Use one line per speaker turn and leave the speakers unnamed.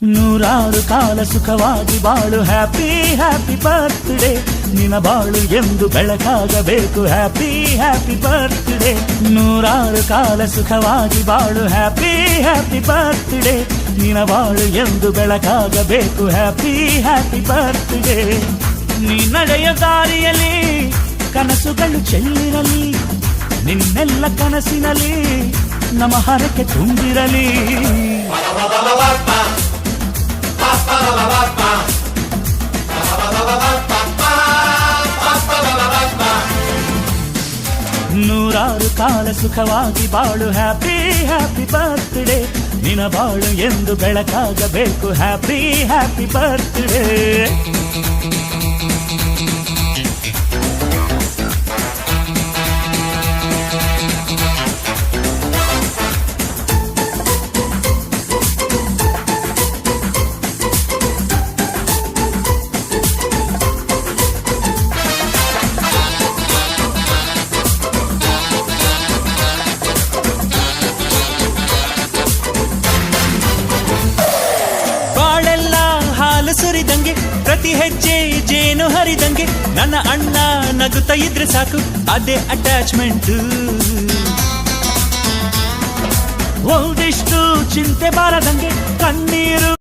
ನೂರಾರು ಕಾಲ ಸುಖವಾಗಿ ಬಾಳು ಹ್ಯಾಪಿ ಹ್ಯಾಪಿ ಬರ್ತ್ಡೇ ನಿನ ಬಾಳು ಎಂದು ಬೆಳಕಾಗಬೇಕು ಹ್ಯಾಪಿ ಹ್ಯಾಪಿ ಬರ್ತ್ಡೇ ನೂರಾರು ಕಾಲ ಸುಖವಾಗಿ ಬಾಳು ಹ್ಯಾಪಿ ಹ್ಯಾಪಿ ಬರ್ತ್ಡೇ ನಿನ ಬಾಳು ಎಂದು ಬೆಳಕಾಗಬೇಕು ಹ್ಯಾಪಿ ಹ್ಯಾಪಿ ಬರ್ತ್ಡೇ ನೀ ನಡೆಯ ದಾರಿಯಲ್ಲಿ ಕನಸುಗಳು ಚೆಲ್ಲಿರಲಿ ನಿನ್ನೆಲ್ಲ ಕನಸಿನಲ್ಲಿ ನಮ್ಮ ಹರಕೆ ತುಂಬಿರಲಿ ನೂರಾರು ಕಾಲ ಸುಖವಾಗಿ ಬಾಳು ಹ್ಯಾಪಿ ಹ್ಯಾಪಿ ಬರ್ತ್ಡೇ ನಿನ ಬಾಳು ಎಂದು ಬೆಳಕಾಗಬೇಕು ಹ್ಯಾಪಿ ಹ್ಯಾಪಿ ಬರ್ತ್ಡೇ ಸುರಿದಂಗೆ ಪ್ರತಿ ಹೆಜ್ಜೆ ಜೇನು ಹರಿದಂಗೆ ನನ್ನ ಅಣ್ಣ ನಗುತ್ತಾ ಇದ್ರೆ ಸಾಕು ಅದೇ ಅಟ್ಯಾಚ್ಮೆಂಟ್ ಒಂದಿಷ್ಟು ಚಿಂತೆ ಬಾರದಂಗೆ ಕಣ್ಣೀರು